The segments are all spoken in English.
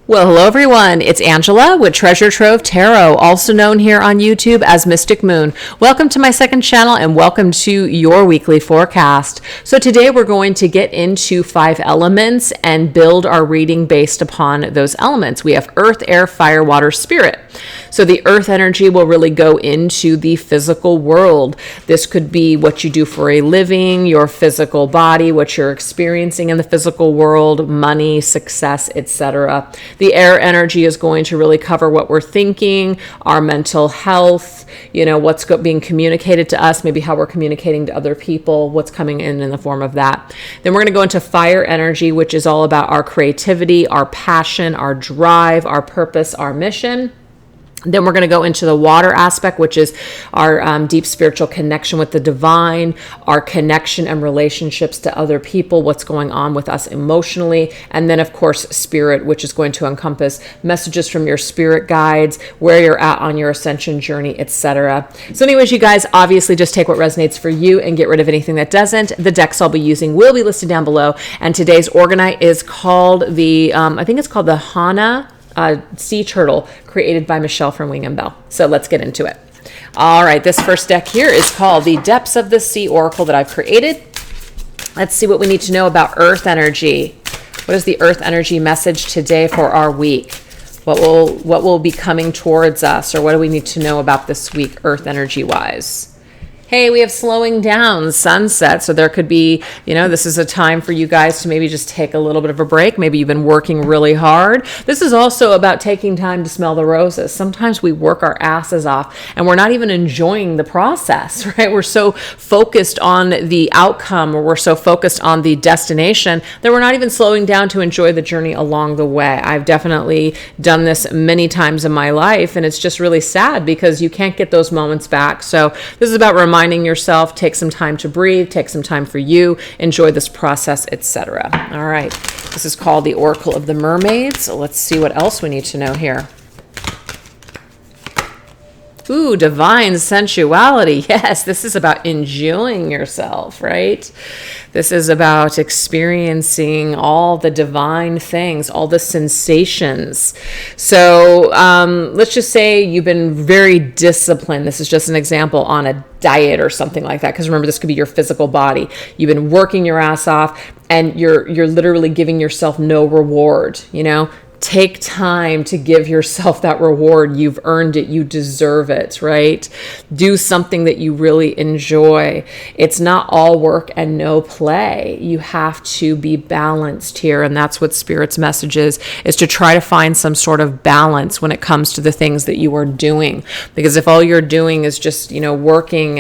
Well, hello everyone. It's Angela with Treasure Trove Tarot, also known here on YouTube as Mystic Moon. Welcome to my second channel and welcome to your weekly forecast. So today we're going to get into 5 elements and build our reading based upon those elements. We have earth, air, fire, water, spirit. So the earth energy will really go into the physical world. This could be what you do for a living, your physical body, what you're experiencing in the physical world, money, success, etc. The air energy is going to really cover what we're thinking, our mental health, what's being communicated to us, maybe how we're communicating to other people, what's coming in the form of that. Then we're going to go into fire energy, which is all about our creativity, our passion, our drive, our purpose, our mission. Then we're going to go into the water aspect, which is our deep spiritual connection with the divine, our connection and relationships to other people, what's going on with us emotionally. And then, of course, spirit, which is going to encompass messages from your spirit guides, where you're at on your ascension journey, etc. So anyways, you guys, obviously just take what resonates for you and get rid of anything that doesn't. The decks I'll be using will be listed down below. And today's Organite is called I think it's called the Hana sea turtle, created by Michelle from Wing and Bell. So let's get into it. All right, this first deck here is called the Depths of the Sea Oracle that I've created. Let's see what we need to know about earth energy. What is the earth energy message today for our week? What will be coming towards us, or what do we need to know about this week earth energy wise? Hey, we have slowing down, sunset. So there could be, this is a time for you guys to maybe just take a little bit of a break. Maybe you've been working really hard. This is also about taking time to smell the roses. Sometimes we work our asses off and we're not even enjoying the process, right? We're so focused on the outcome, or we're so focused on the destination that we're not even slowing down to enjoy the journey along the way. I've definitely done this many times in my life, and it's just really sad because you can't get those moments back. So this is about reminding yourself, take some time to breathe, take some time for you, enjoy this process, etc. All right, this is called the Oracle of the Mermaids. So let's see what else we need to know here. Ooh, divine sensuality. Yes, this is about enjoying yourself, right? This is about experiencing all the divine things, all the sensations. So let's just say you've been very disciplined. This is just an example on a diet or something like that. Because remember, this could be your physical body. You've been working your ass off and you're literally giving yourself no reward, Take time to give yourself that reward. You've earned it. You deserve it, right? Do something that you really enjoy. It's not all work and no play. You have to be balanced here. And that's what Spirit's message is to try to find some sort of balance when it comes to the things that you are doing. Because if all you're doing is just, working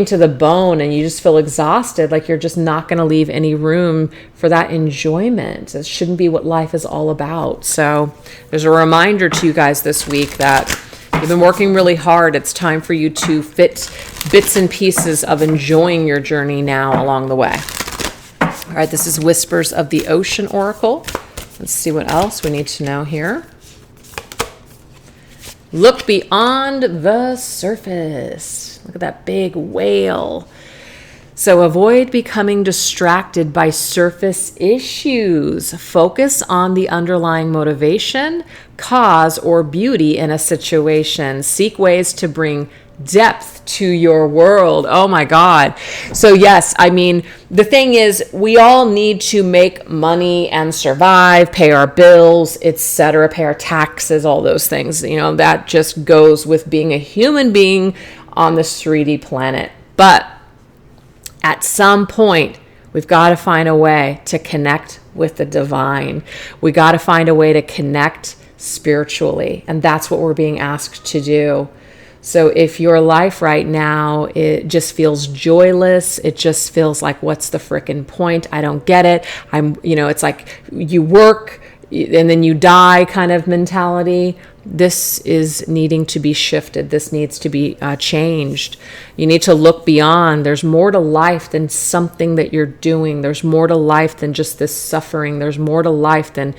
to the bone and you just feel exhausted, like you're just not going to leave any room for that enjoyment. It shouldn't be what life is all about. So there's a reminder to you guys this week that you've been working really hard. It's time for you to fit bits and pieces of enjoying your journey now along the way. All right, this is Whispers of the Ocean Oracle. Let's see what else we need to know here. Look beyond the surface. Look at that big whale. So avoid becoming distracted by surface issues. Focus on the underlying motivation, cause, or beauty in a situation. Seek ways to bring depth to your world. Oh my God. So yes, the thing is, we all need to make money and survive, pay our bills, etc., pay our taxes, all those things. That just goes with being a human being on this 3D planet. But at some point, we've got to find a way to connect with the divine. We got to find a way to connect spiritually. And that's what we're being asked to do. So if your life right now, it just feels joyless, it just feels like, what's the frickin' point? I don't get it. It's like you work and then you die kind of mentality. This is needing to be shifted. This needs to be changed. You need to look beyond. There's more to life than something that you're doing. There's more to life than just this suffering. There's more to life than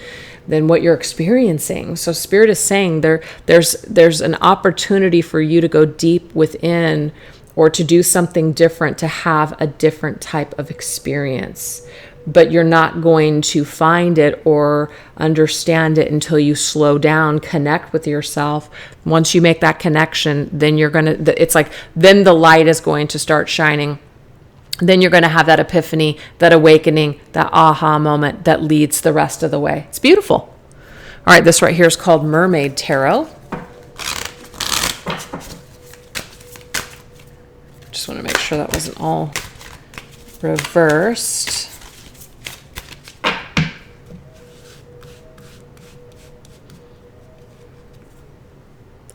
what you're experiencing. So Spirit is saying there's an opportunity for you to go deep within, or to do something different, to have a different type of experience. but you're not going to find it or understand it until you slow down, connect with yourself. Once you make that connection, then it's like, then the light is going to start shining. Then you're going to have that epiphany, that awakening, that aha moment that leads the rest of the way. It's beautiful. All right, this right here is called Mermaid Tarot. Just want to make sure that wasn't all reversed.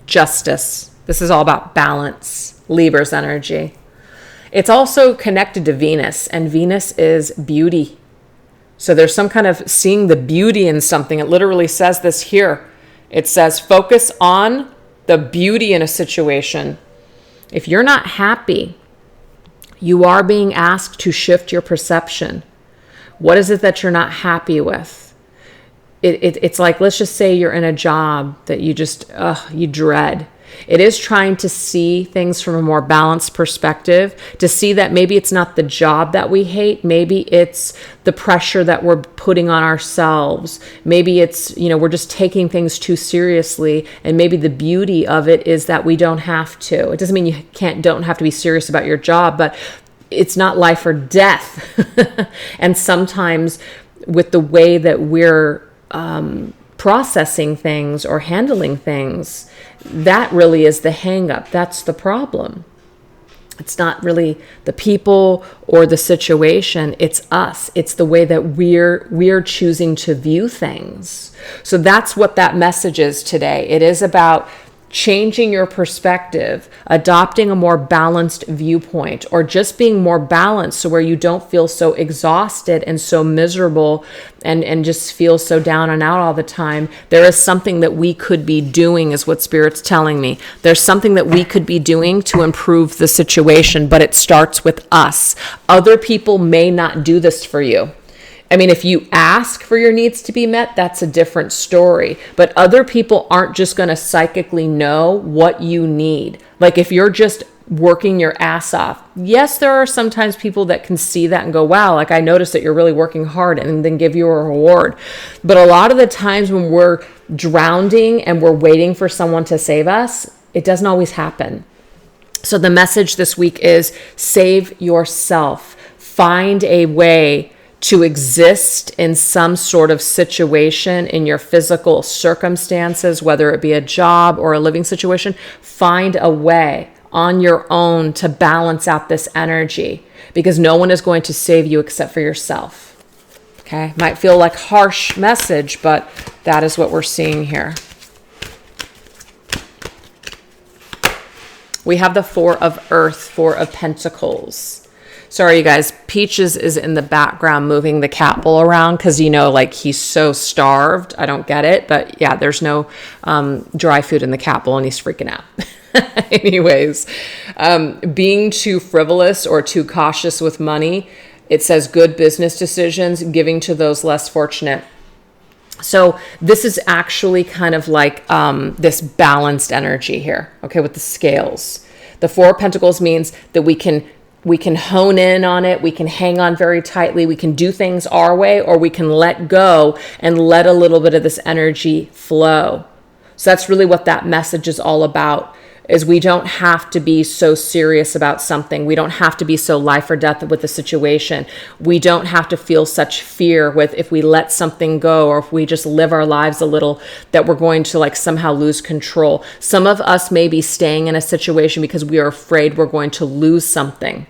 Justice. This is all about balance, Libra's energy. It's also connected to Venus, and Venus is beauty. So there's some kind of seeing the beauty in something. It literally says this here. It says, focus on the beauty in a situation. If you're not happy, you are being asked to shift your perception. What is it that you're not happy with? It's like, let's just say you're in a job that you dread. It is trying to see things from a more balanced perspective, to see that maybe it's not the job that we hate. Maybe it's the pressure that we're putting on ourselves. Maybe it's, we're just taking things too seriously. And maybe the beauty of it is that we don't have to. It doesn't mean you don't have to be serious about your job, but it's not life or death. And sometimes with the way that we're processing things or handling things, that really is the hang up. That's the problem. It's not really the people or the situation. It's us. It's the way that we're choosing to view things. So that's what that message is today. It is about changing your perspective, adopting a more balanced viewpoint, or just being more balanced so where you don't feel so exhausted and so miserable and just feel so down and out all the time. There is something that we could be doing, is what Spirit's telling me. There's something that we could be doing to improve the situation, but it starts with us. Other people may not do this for you. I mean, if you ask for your needs to be met, that's a different story. But other people aren't just going to psychically know what you need. Like if you're just working your ass off. Yes, there are sometimes people that can see that and go, wow, like I noticed that you're really working hard, and then give you a reward. But a lot of the times when we're drowning and we're waiting for someone to save us, it doesn't always happen. So the message this week is save yourself. Find a way to exist in some sort of situation in your physical circumstances, whether it be a job or a living situation. Find a way on your own to balance out this energy, because no one is going to save you except for yourself. Okay, might feel like harsh message, but that is what we're seeing here. We have the Four of Earth, Four of Pentacles. Sorry, you guys, Peaches is in the background moving the cat bowl around because, like he's so starved. I don't get it. But yeah, there's no dry food in the cat bowl and he's freaking out. Anyways, being too frivolous or too cautious with money. It says good business decisions, giving to those less fortunate. So this is actually kind of like this balanced energy here, okay, with the scales. The Four of Pentacles means that we can hone in on it. We can hang on very tightly. We can do things our way, or we can let go and let a little bit of this energy flow. So that's really what that message is all about, is we don't have to be so serious about something. We don't have to be so life or death with the situation. We don't have to feel such fear with if we let something go, or if we just live our lives a little, that we're going to like somehow lose control. Some of us may be staying in a situation because we are afraid we're going to lose something.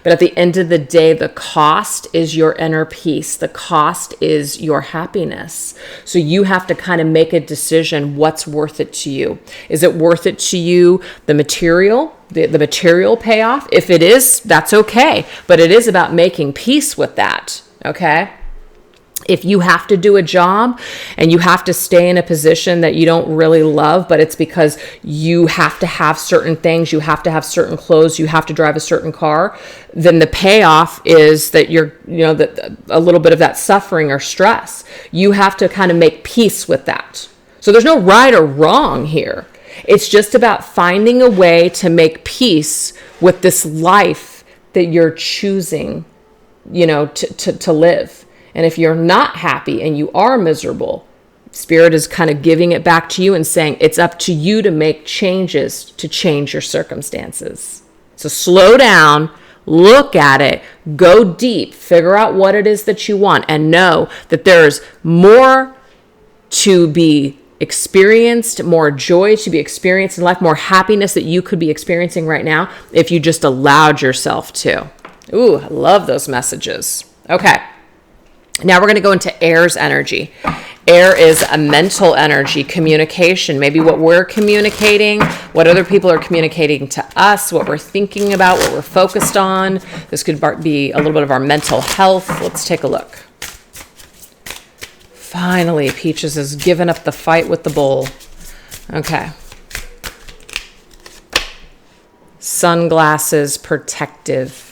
But at the end of the day, the cost is your inner peace. The cost is your happiness. So you have to kind of make a decision, what's worth it to you. Is it worth it to you, the material, the material payoff? If it is, that's okay. But it is about making peace with that, okay? If you have to do a job and you have to stay in a position that you don't really love, but it's because you have to have certain things, you have to have certain clothes, you have to drive a certain car, then the payoff is that you're, that a little bit of that suffering or stress. You have to kind of make peace with that. So there's no right or wrong here. It's just about finding a way to make peace with this life that you're choosing, to live. And if you're not happy and you are miserable, Spirit is kind of giving it back to you and saying it's up to you to make changes to change your circumstances. So slow down, look at it, go deep, figure out what it is that you want, and know that there's more to be experienced, more joy to be experienced in life, more happiness that you could be experiencing right now if you just allowed yourself to. Ooh, I love those messages. Okay. Now we're going to go into air's energy. Air is a mental energy, communication, maybe what we're communicating, what other people are communicating to us, what we're thinking about, what we're focused on. This could be a little bit of our mental health. Let's take a look. Finally, Peaches has given up the fight with the bull. Okay. Sunglasses, protective.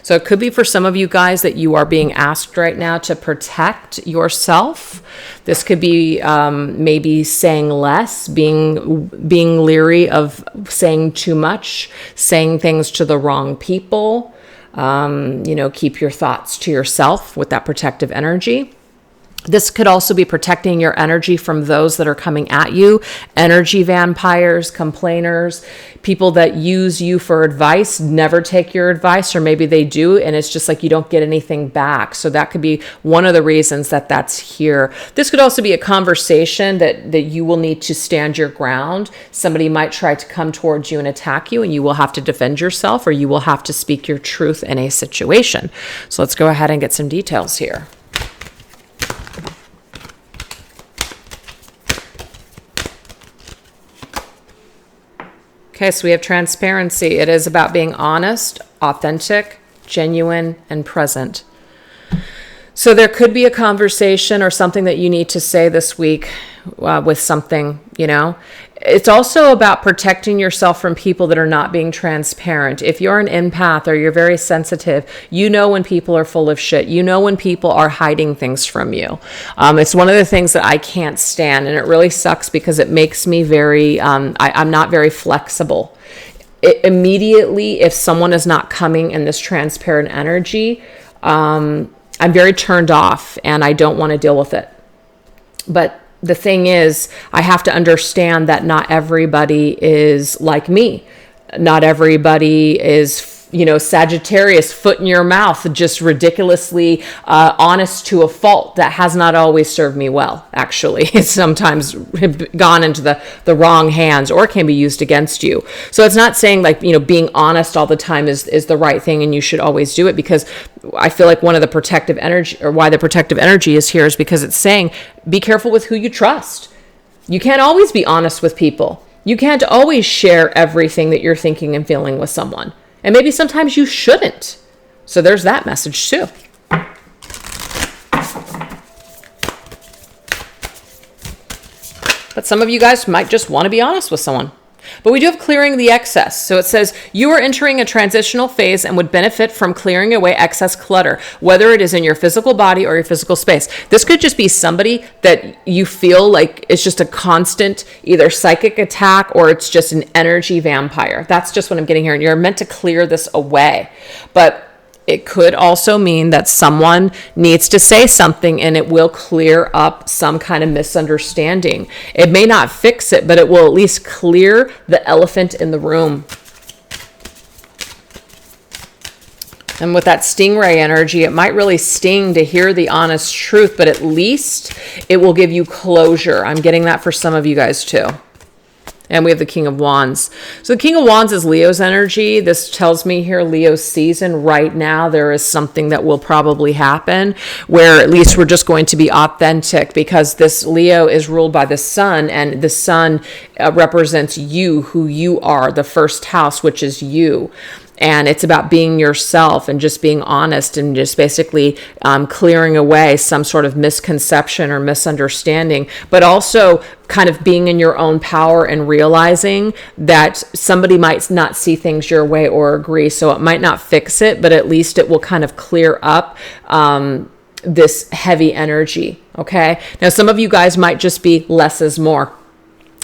So it could be for some of you guys that you are being asked right now to protect yourself. This could be maybe saying less, being leery of saying too much, saying things to the wrong people. Keep your thoughts to yourself with that protective energy. This could also be protecting your energy from those that are coming at you, energy vampires, complainers, people that use you for advice, never take your advice, or maybe they do, and it's just like you don't get anything back. So that could be one of the reasons that that's here. This could also be a conversation that you will need to stand your ground. Somebody might try to come towards you and attack you, and you will have to defend yourself, or you will have to speak your truth in a situation. So let's go ahead and get some details here. Okay, so we have transparency. It is about being honest, authentic, genuine, and present. So there could be a conversation or something that you need to say this week with something, It's also about protecting yourself from people that are not being transparent. If you're an empath or you're very sensitive, you know when people are full of shit. You know when people are hiding things from you. It's one of the things that I can't stand, and it really sucks because it makes me very, I'm not very flexible. Immediately, if someone is not coming in this transparent energy, I'm very turned off and I don't want to deal with it. But the thing is, I have to understand that not everybody is like me. Not everybody is, Sagittarius, foot in your mouth, just ridiculously honest to a fault. That has not always served me well, actually. It's sometimes gone into the wrong hands or can be used against you. So it's not saying being honest all the time is the right thing and you should always do it, because I feel like one of the protective energy, or why the protective energy is here, is because it's saying be careful with who you trust. You can't always be honest with people. You can't always share everything that you're thinking and feeling with someone. And maybe sometimes you shouldn't. So there's that message too. But some of you guys might just want to be honest with someone. But we do have clearing the excess. So it says you are entering a transitional phase and would benefit from clearing away excess clutter, whether it is in your physical body or your physical space. This could just be somebody that you feel like it's just a constant either psychic attack or it's just an energy vampire. That's just what I'm getting here. And you're meant to clear this away. But it could also mean that someone needs to say something and it will clear up some kind of misunderstanding. It may not fix it, but it will at least clear the elephant in the room. And with that stingray energy, it might really sting to hear the honest truth, but at least it will give you closure. I'm getting that for some of you guys too. And we have the King of Wands. So the King of Wands is Leo's energy. This tells me here Leo's season right now, there is something that will probably happen where at least we're just going to be authentic, because this Leo is ruled by the sun, and the sun represents you, who you are, the first house, which is you. And it's about being yourself and just being honest and just basically clearing away some sort of misconception or misunderstanding, but also kind of being in your own power and realizing that somebody might not see things your way or agree. So it might not fix it, but at least it will kind of clear up this heavy energy. Okay. Now, some of you guys might just be less is more.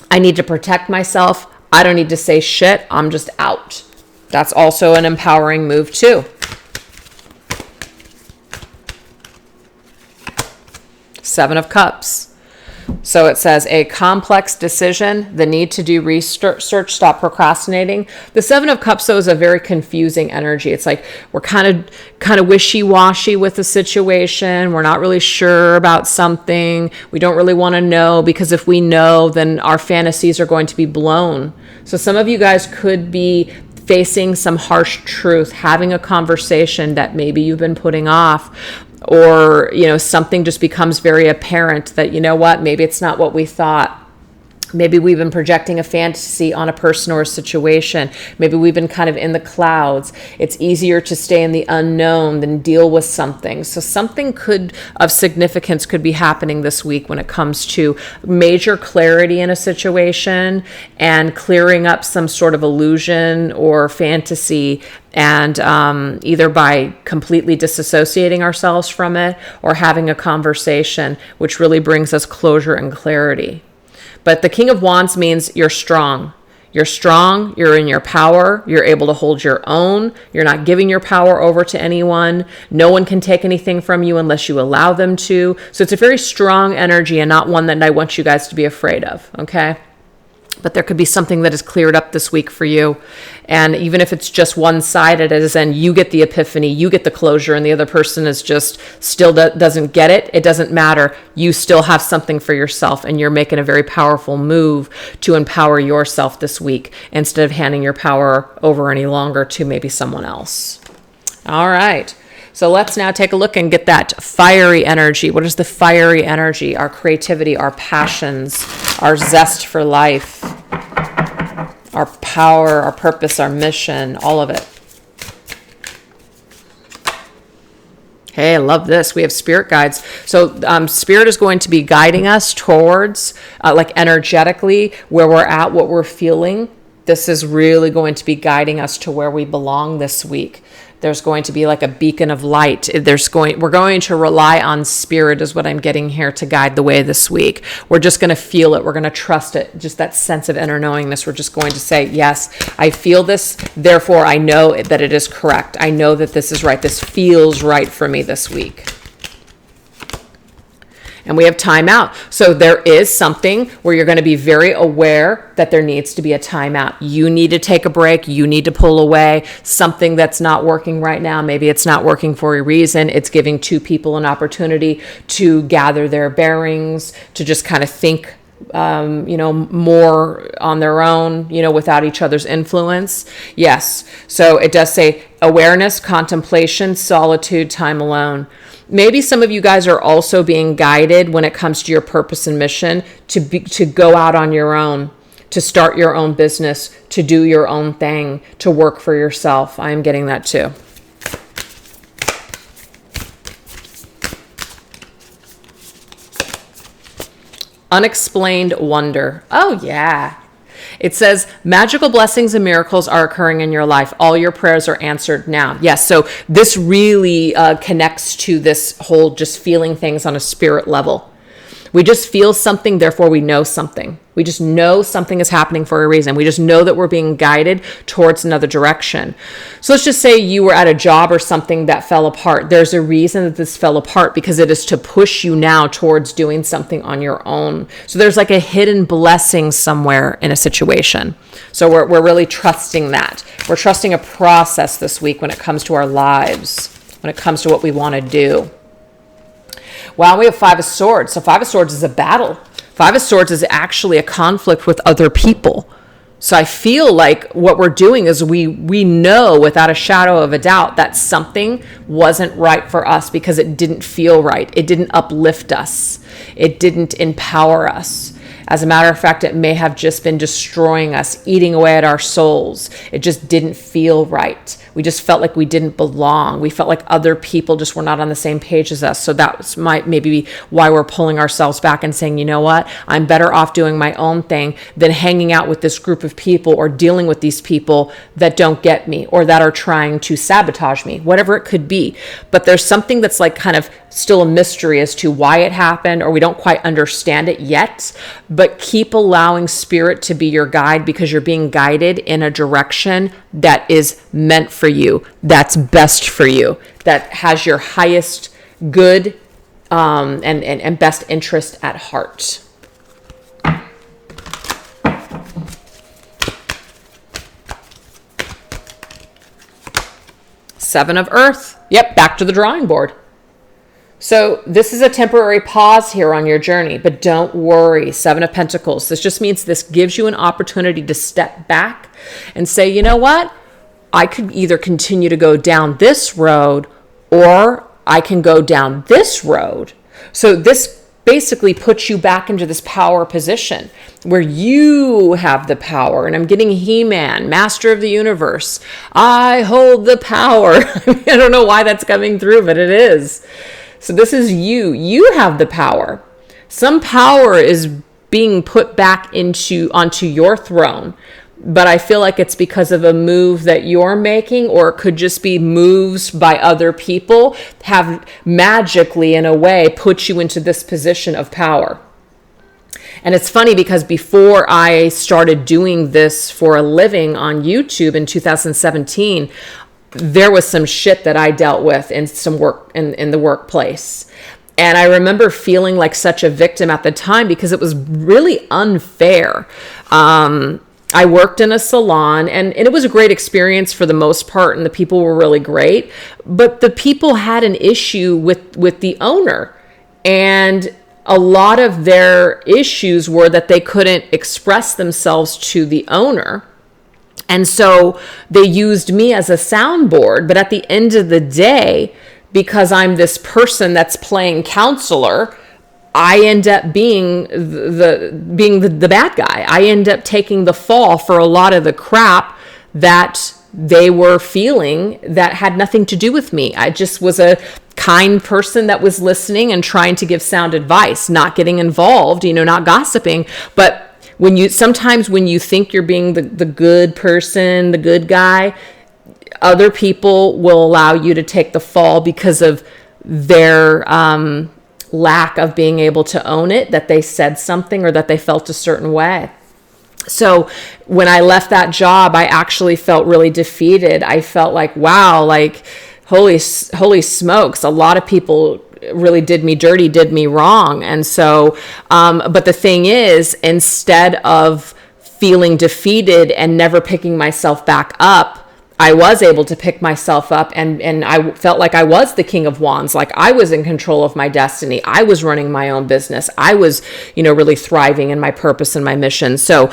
I need to protect myself. I don't need to say shit. I'm just out. That's also an empowering move too. Seven of Cups. So it says a complex decision, the need to do research, stop procrastinating. The Seven of Cups, though, is a very confusing energy. It's like we're kind of wishy-washy with the situation. We're not really sure about something. We don't really want to know, because if we know, then our fantasies are going to be blown. So some of you guys could be facing some harsh truth, having a conversation that maybe you've been putting off, or, something just becomes very apparent that, maybe it's not what we thought. Maybe we've been projecting a fantasy on a person or a situation. Maybe we've been kind of in the clouds. It's easier to stay in the unknown than deal with something. So something of significance could be happening this week when it comes to major clarity in a situation and clearing up some sort of illusion or fantasy, and either by completely disassociating ourselves from it or having a conversation, which really brings us closure and clarity. But the King of Wands means you're strong. You're strong, you're in your power, you're able to hold your own, you're not giving your power over to anyone. No one can take anything from you unless you allow them to. So it's a very strong energy, and not one that I want you guys to be afraid of, okay? But there could be something that is cleared up this week for you. And even if it's just one-sided, as in you get the epiphany, you get the closure, and the other person is just still doesn't get it, it doesn't matter. You still have something for yourself, and you're making a very powerful move to empower yourself this week instead of handing your power over any longer to maybe someone else. All right. So let's now take a look and get that fiery energy. What is the fiery energy? Our creativity, our passions, our zest for life, our power, our purpose, our mission, all of it. Hey, I love this. We have spirit guides. So spirit is going to be guiding us towards, like energetically, where we're at, what we're feeling. This is really going to be guiding us to where we belong this week. There's going to be like a beacon of light. We're going to rely on spirit is what I'm getting here to guide the way this week. We're just going to feel it. We're going to trust it. Just that sense of inner knowingness. We're just going to say, yes, I feel this. Therefore, I know that it is correct. I know that this is right. This feels right for me this week. And we have timeout. So there is something where you're going to be very aware that there needs to be a timeout. You need to take a break. You need to pull away. Something that's not working right now. Maybe it's not working for a reason. It's giving two people an opportunity to gather their bearings, to just kind of think more on their own, without each other's influence. Yes. So it does say awareness, contemplation, solitude, time alone. Maybe some of you guys are also being guided when it comes to your purpose and mission to go out on your own, to start your own business, to do your own thing, to work for yourself. I am getting that too. Unexplained wonder. Oh, yeah. It says, magical blessings and miracles are occurring in your life. All your prayers are answered now. Yes, so this really connects to this whole just feeling things on a spirit level. We just feel something, therefore we know something. We just know something is happening for a reason. We just know that we're being guided towards another direction. So let's just say you were at a job or something that fell apart. There's a reason that this fell apart, because it is to push you now towards doing something on your own. So there's like a hidden blessing somewhere in a situation. So we're really trusting that. We're trusting a process this week when it comes to our lives, when it comes to what we want to do. Wow, we have Five of Swords. So Five of Swords is a battle. Five of Swords is actually a conflict with other people. So I feel like what we're doing is we know without a shadow of a doubt that something wasn't right for us because it didn't feel right. It didn't uplift us. It didn't empower us. As a matter of fact, it may have just been destroying us, eating away at our souls. It just didn't feel right. We just felt like we didn't belong. We felt like other people just were not on the same page as us. So that might maybe be why we're pulling ourselves back and saying, you know what? I'm better off doing my own thing than hanging out with this group of people or dealing with these people that don't get me or that are trying to sabotage me, whatever it could be. But there's something that's like kind of still a mystery as to why it happened, or we don't quite understand it yet. But keep allowing spirit to be your guide, because you're being guided in a direction that is meant for you, that's best for you, that has your highest good and best interest at heart. Seven of Earth. Yep, back to the drawing board. So this is a temporary pause here on your journey, but don't worry. Seven of Pentacles. This just means this gives you an opportunity to step back and say, you know what? I could either continue to go down this road or I can go down this road. So this basically puts you back into this power position where you have the power. And I'm getting He-Man, Master of the Universe. I hold the power. I don't know why that's coming through, but it is. So this is you. You have the power. Some power is being put back onto your throne. But I feel like it's because of a move that you're making, or it could just be moves by other people have magically, in a way, put you into this position of power. And it's funny because before I started doing this for a living on YouTube in 2017, there was some shit that I dealt with in some work in the workplace. And I remember feeling like such a victim at the time because it was really unfair. I worked in a salon and it was a great experience for the most part, and the people were really great, but the people had an issue with the owner, and a lot of their issues were that they couldn't express themselves to the owner. And so they used me as a soundboard, but at the end of the day, because I'm this person that's playing counselor, I end up being the bad guy. I end up taking the fall for a lot of the crap that they were feeling that had nothing to do with me. I just was a kind person that was listening and trying to give sound advice, not getting involved, not gossiping. But sometimes when you think you're being the good person, the good guy, other people will allow you to take the fall because of their lack of being able to own it, that they said something or that they felt a certain way. So when I left that job, I actually felt really defeated. I felt like, wow, like holy smokes, a lot of people really did me dirty, did me wrong. And so, but the thing is, instead of feeling defeated and never picking myself back up, I was able to pick myself up, and I felt like I was the King of Wands, like I was in control of my destiny. I was running my own business. I was, really thriving in my purpose and my mission. So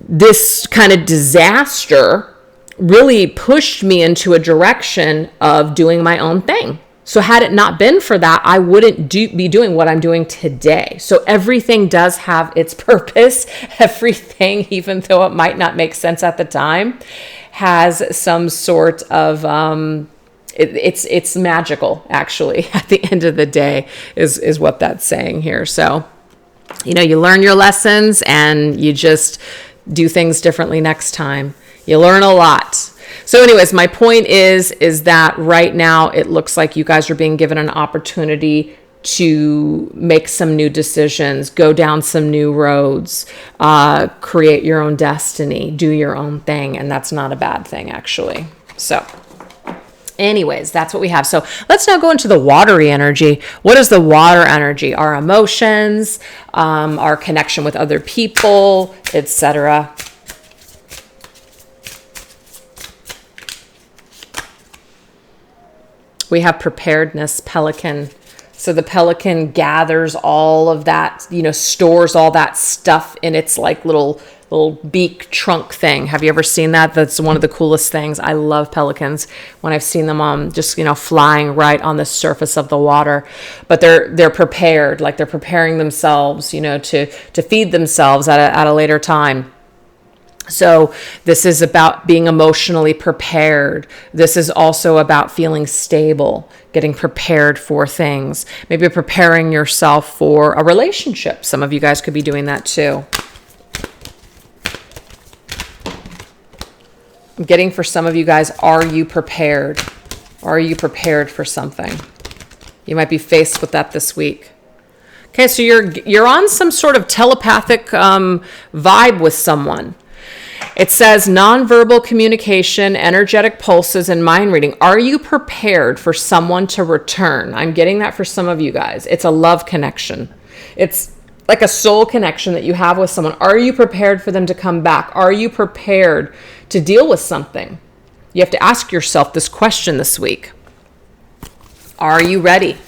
this kind of disaster really pushed me into a direction of doing my own thing. So had it not been for that, I wouldn't be doing what I'm doing today. So everything does have its purpose. Everything, even though it might not make sense at the time, has some sort of it's magical, actually, at the end of the day, is what that's saying here. So you learn your lessons and you just do things differently next time. You learn a lot. So anyways, my point is that right now it looks like you guys are being given an opportunity to make some new decisions, go down some new roads, create your own destiny, do your own thing. And that's not a bad thing, actually. So anyways, that's what we have. So let's now go into the watery energy. What is the water energy? Our emotions, our connection with other people, etc. We have preparedness, pelican. So the pelican gathers all of that, stores all that stuff in its like little beak trunk thing. Have you ever seen that? That's one of the coolest things. I love pelicans when I've seen them just, flying right on the surface of the water. But they're prepared, like they're preparing themselves, to feed themselves at a later time. So this is about being emotionally prepared. This is also about feeling stable, getting prepared for things, maybe preparing yourself for a relationship. Some of you guys could be doing that too. I'm getting for some of you guys, are you prepared? Are you prepared for something? You might be faced with that this week. Okay, so you're on some sort of telepathic vibe with someone. It says nonverbal communication, energetic pulses, and mind reading. Are you prepared for someone to return? I'm getting that for some of you guys. It's a love connection. It's like a soul connection that you have with someone. Are you prepared for them to come back? Are you prepared to deal with something? You have to ask yourself this question this week. Are you ready?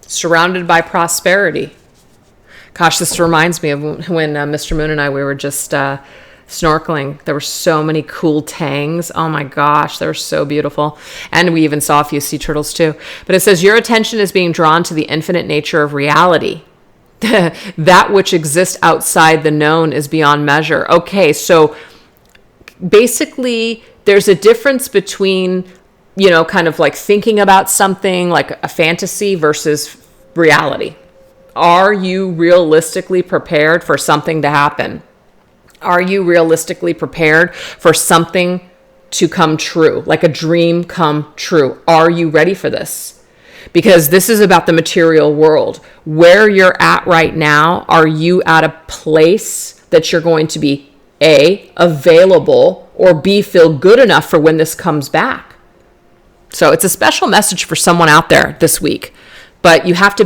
Surrounded by prosperity. Gosh, this reminds me of when Mr. Moon and I, we were just snorkeling. There were so many cool tangs. Oh my gosh, they were so beautiful. And we even saw a few sea turtles too. But it says, your attention is being drawn to the infinite nature of reality. That which exists outside the known is beyond measure. Okay, so basically there's a difference between, kind of like thinking about something like a fantasy versus reality. Are you realistically prepared for something to happen? Are you realistically prepared for something to come true, like a dream come true? Are you ready for this? Because this is about the material world. Where you're at right now, are you at a place that you're going to be A, available, or B, feel good enough for when this comes back? So it's a special message for someone out there this week. But you have to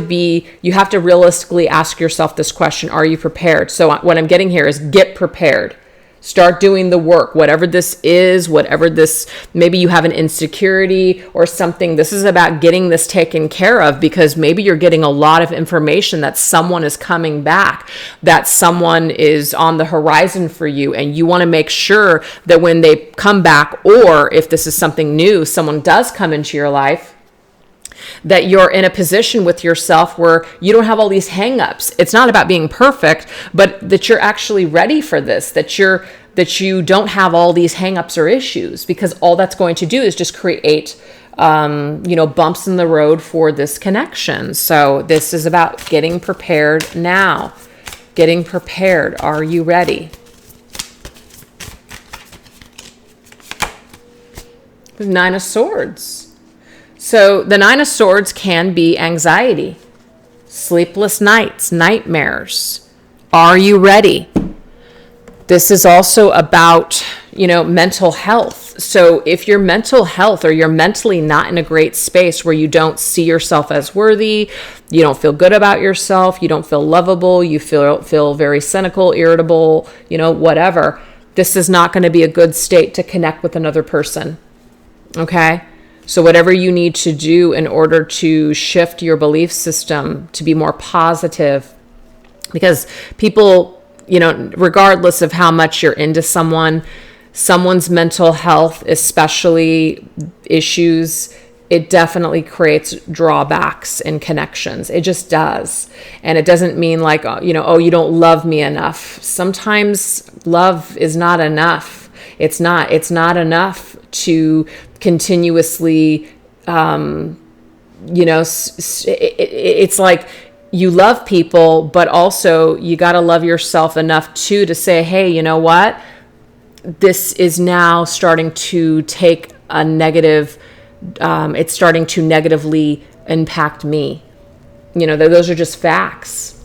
realistically ask yourself this question. Are you prepared? So what I'm getting here is get prepared. Start doing the work, whatever this is, maybe you have an insecurity or something. This is about getting this taken care of, because maybe you're getting a lot of information that someone is coming back, that someone is on the horizon for you. And you want to make sure that when they come back, or if this is something new, someone does come into your life, that you're in a position with yourself where you don't have all these hang-ups. It's not about being perfect, but that you're actually ready for this, that you don't have all these hang-ups or issues, because all that's going to do is just create bumps in the road for this connection. So this is about getting prepared now. Getting prepared. Are you ready? The Nine of Swords. So the Nine of Swords can be anxiety, sleepless nights, nightmares. Are you ready? This is also about, mental health. So if your mental health, or you're mentally not in a great space where you don't see yourself as worthy, you don't feel good about yourself, you don't feel lovable, you feel very cynical, irritable, whatever, this is not going to be a good state to connect with another person. Okay? So whatever you need to do in order to shift your belief system to be more positive, because people, regardless of how much you're into someone's mental health, especially issues, it definitely creates drawbacks in connections. It just does. And it doesn't mean like, you don't love me enough. Sometimes love is not enough. It's not enough to continuously, it's like you love people, but also you got to love yourself enough too to say, hey, you know what? This is now starting to take a negative, it's starting to negatively impact me. Those are just facts.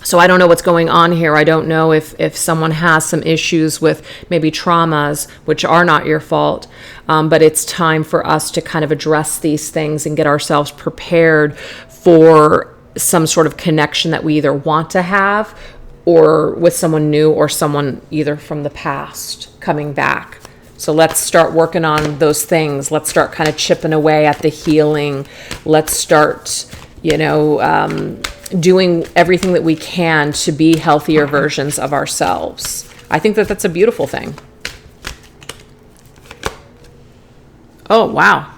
So I don't know what's going on here. I don't know if someone has some issues with maybe traumas, which are not your fault. But it's time for us to kind of address these things and get ourselves prepared for some sort of connection that we either want to have, or with someone new, or someone either from the past coming back. So let's start working on those things. Let's start kind of chipping away at the healing. Let's start, doing everything that we can to be healthier versions of ourselves. I think that that's a beautiful thing. Oh, wow.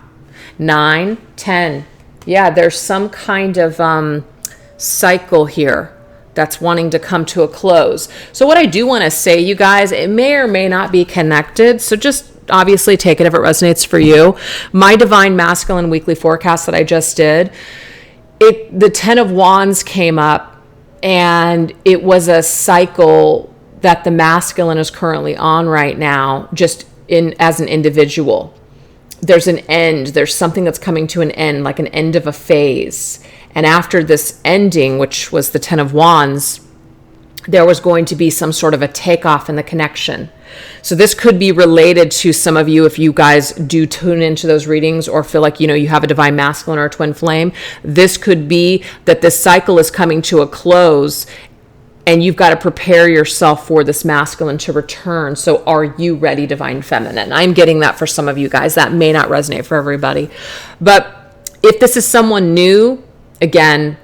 9, 10. Yeah, there's some kind of cycle here that's wanting to come to a close. So what I do want to say, you guys, it may or may not be connected. So just obviously take it if it resonates for you. My Divine Masculine weekly forecast that I just did, the 10 of Wands came up, and it was a cycle that the masculine is currently on right now, just as an individual. There's an end. There's something that's coming to an end, like an end of a phase. And after this ending, which was the 10 of Wands, there was going to be some sort of a takeoff in the connection. So this could be related to some of you if you guys do tune into those readings or feel like, you have a divine masculine or a twin flame. This could be that this cycle is coming to a close and you've got to prepare yourself for this masculine to return. So are you ready, divine feminine? I'm getting that for some of you guys. That may not resonate for everybody. But if this is someone new, again,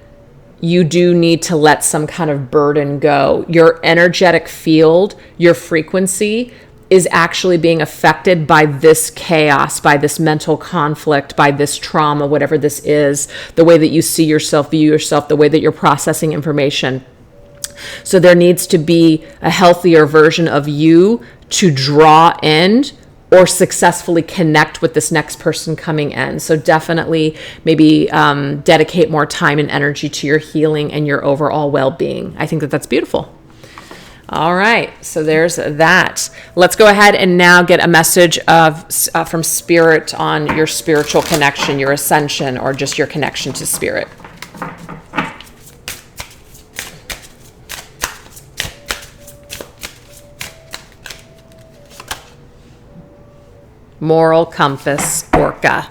you do need to let some kind of burden go. Your energetic field, your frequency is actually being affected by this chaos, by this mental conflict, by this trauma, whatever this is, the way that you see yourself, view yourself, the way that you're processing information. So there needs to be a healthier version of you to draw in or successfully connect with this next person coming in. So definitely maybe dedicate more time and energy to your healing and your overall well-being. I think that that's beautiful. All right, so there's that. Let's go ahead and now get a message from Spirit on your spiritual connection, your ascension, or just your connection to Spirit. Moral compass, Orca.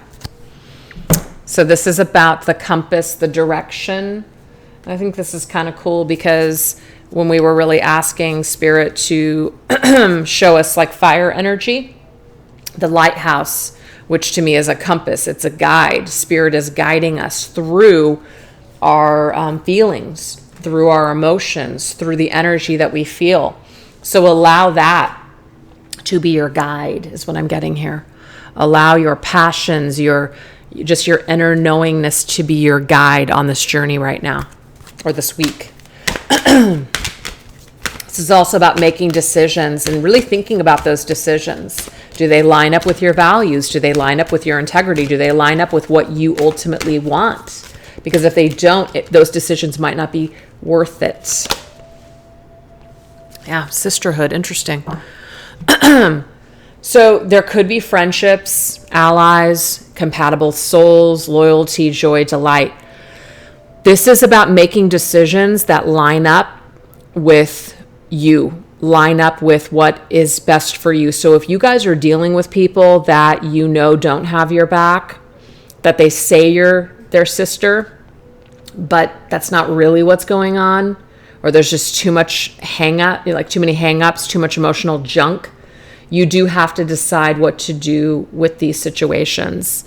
So this is about the compass, the direction. I think this is kind of cool because when we were really asking Spirit to show us like fire energy, the lighthouse, which to me is a compass, it's a guide. Spirit is guiding us through our feelings, through our emotions, through the energy that we feel. So allow that to be your guide is what I'm getting here. Allow your passions, your inner knowingness to be your guide on this journey right now or this week. This is also about making decisions and really thinking about those decisions. Do they line up with your values? Do they line up with your integrity? Do they line up with what you ultimately want? Because if they don't, those decisions might not be worth it. Yeah, sisterhood, interesting. So there could be friendships, allies, compatible souls, loyalty, joy, delight. This is about making decisions that line up with you, line up with what is best for you. So if you guys are dealing with people that don't have your back, that they say you're their sister, but that's not really what's going on, or there's just too much too many hang-ups, too much emotional junk, you do have to decide what to do with these situations.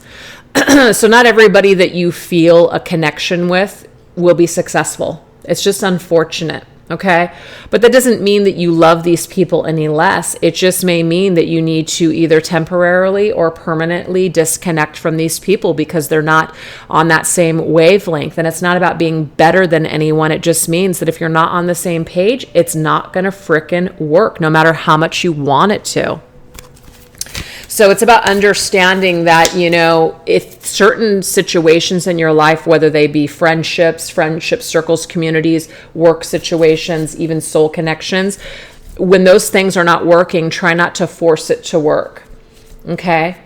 So not everybody that you feel a connection with will be successful. It's just unfortunate, okay? But that doesn't mean that you love these people any less. It just may mean that you need to either temporarily or permanently disconnect from these people because they're not on that same wavelength. And it's not about being better than anyone. It just means that if you're not on the same page, it's not going to frickin' work, no matter how much you want it to. So it's about understanding that, if certain situations in your life, whether they be friendship circles, communities, work situations, even soul connections, when those things are not working, try not to force it to work. Okay?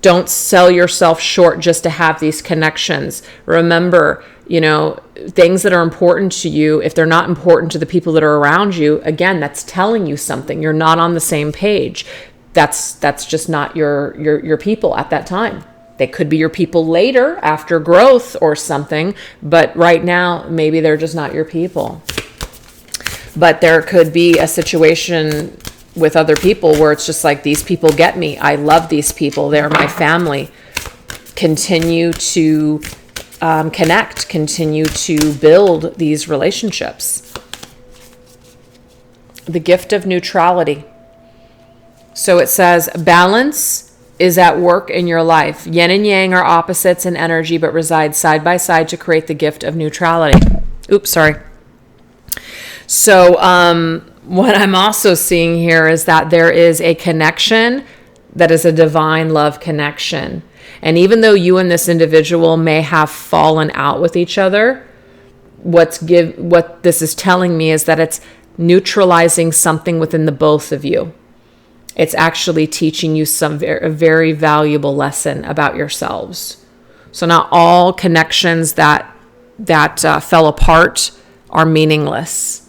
Don't sell yourself short just to have these connections. Remember, things that are important to you, if they're not important to the people that are around you, again, that's telling you something. You're not on the same page. That's just not your people at that time. They could be your people later after growth or something, but right now maybe they're just not your people. But there could be a situation with other people where it's just like, these people get me. I love these people. They're my family. Continue to connect. Continue to build these relationships. The gift of neutrality. So it says, balance is at work in your life. Yin and yang are opposites in energy, but reside side by side to create the gift of neutrality. Oops, sorry. So what I'm also seeing here is that there is a connection that is a divine love connection. And even though you and this individual may have fallen out with each other, what this is telling me is that it's neutralizing something within the both of you. It's actually teaching you a very valuable lesson about yourselves. So not all connections that fell apart are meaningless.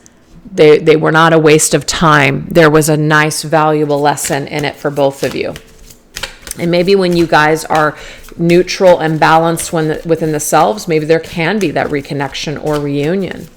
They were not a waste of time. There was a nice, valuable lesson in it for both of you. And maybe when you guys are neutral and balanced within the selves, maybe there can be that reconnection or reunion.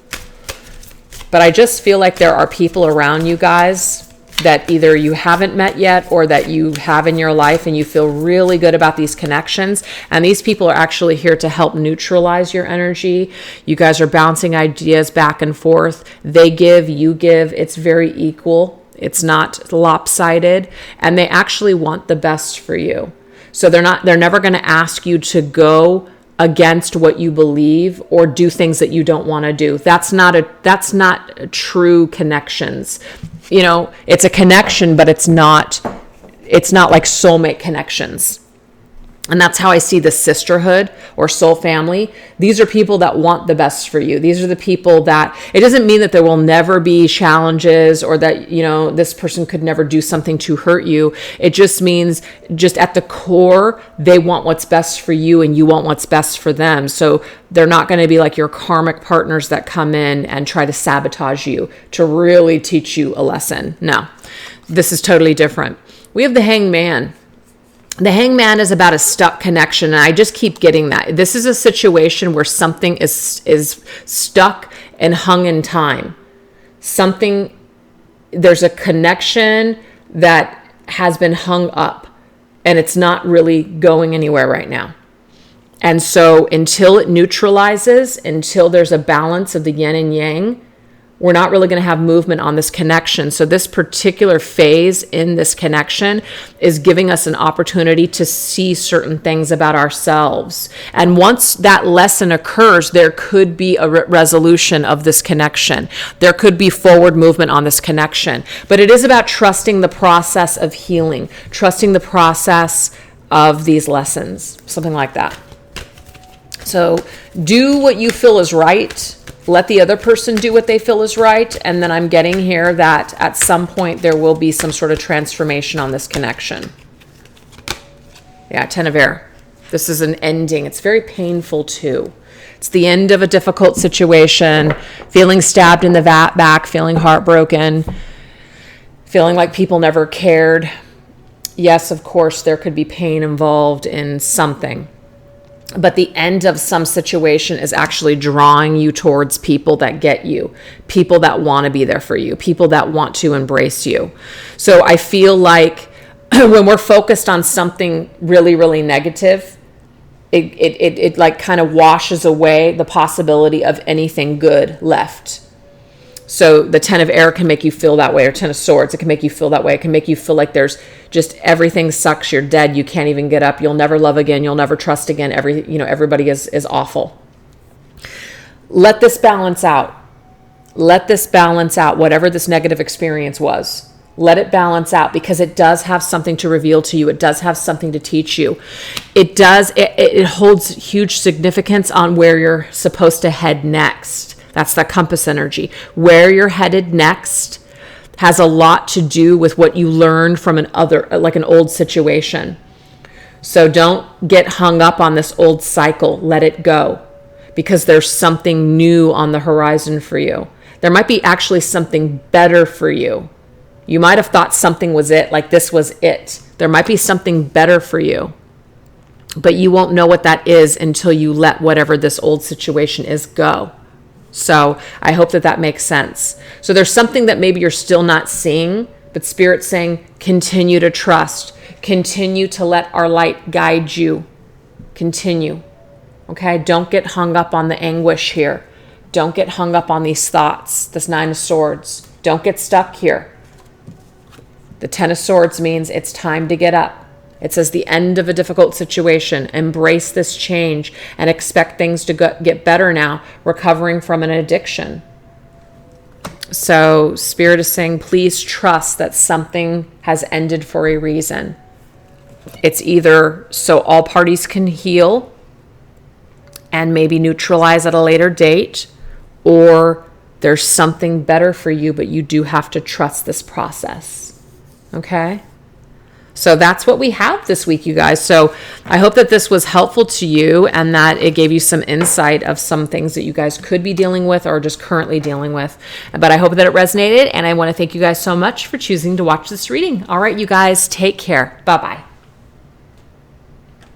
But I just feel like there are people around you guys that either you haven't met yet or that you have in your life, and you feel really good about these connections. And these people are actually here to help neutralize your energy. You guys are bouncing ideas back and forth. They give, you give. It's very equal. It's not lopsided. And they actually want the best for you. So they're never going to ask you to go against what you believe or do things that you don't want to do. That's not true connections. You know, it's a connection, but it's not like soulmate connections. And that's how I see the sisterhood or soul family. These are people that want the best for you. These are the people that, it doesn't mean that there will never be challenges or that, you know, this person could never do something to hurt you. It just means just at the core, they want what's best for you and you want what's best for them. So they're not going to be like your karmic partners that come in and try to sabotage you to really teach you a lesson. No, this is totally different. We have the Hangman. The Hangman is about a stuck connection, and I just keep getting that. This is a situation where something is stuck and hung in time. There's a connection that has been hung up, and it's not really going anywhere right now. And so until it neutralizes, until there's a balance of the yin and yang, we're not really going to have movement on this connection. So this particular phase in this connection is giving us an opportunity to see certain things about ourselves. And once that lesson occurs, there could be a resolution of this connection. There could be forward movement on this connection. But it is about trusting the process of healing, trusting the process of these lessons, something like that. So do what you feel is right. Let the other person do what they feel is right. And then I'm getting here that at some point there will be some sort of transformation on this connection. Yeah, Ten of Air. This is an ending. It's very painful too. It's the end of a difficult situation, feeling stabbed in the back, feeling heartbroken, feeling like people never cared. Yes, of course, there could be pain involved in something. But the end of some situation is actually drawing you towards people that get you, people that want to be there for you, people that want to embrace you. So I feel like when we're focused on something really, really negative, it like kind of washes away the possibility of anything good left. So the Ten of Air can make you feel that way, or Ten of Swords, it can make you feel that way. It can make you feel like there's just everything sucks, you're dead, you can't even get up, you'll never love again, you'll never trust again, everybody is awful. Let this balance out. Let this balance out, whatever this negative experience was. Let it balance out, because it does have something to reveal to you. It does have something to teach you. It holds huge significance on where you're supposed to head next. That's that compass energy. Where you're headed next has a lot to do with what you learned from an old situation. So don't get hung up on this old cycle. Let it go, because there's something new on the horizon for you. There might be actually something better for you. You might have thought something was it, like this was it. There might be something better for you, but you won't know what that is until you let whatever this old situation is go. So I hope that makes sense. So there's something that maybe you're still not seeing, but Spirit's saying, continue to trust, continue to let our light guide you, continue. Okay, don't get hung up on the anguish here. Don't get hung up on these thoughts, this Nine of Swords. Don't get stuck here. The Ten of Swords means it's time to get up. It says the end of a difficult situation. Embrace this change and expect things to get better now, recovering from an addiction. So Spirit is saying, please trust that something has ended for a reason. It's either so all parties can heal and maybe neutralize at a later date, or there's something better for you, but you do have to trust this process. Okay? So that's what we have this week, you guys. So I hope that this was helpful to you and that it gave you some insight of some things that you guys could be dealing with or just currently dealing with. But I hope that it resonated, and I want to thank you guys so much for choosing to watch this reading. All right, you guys, take care. Bye-bye.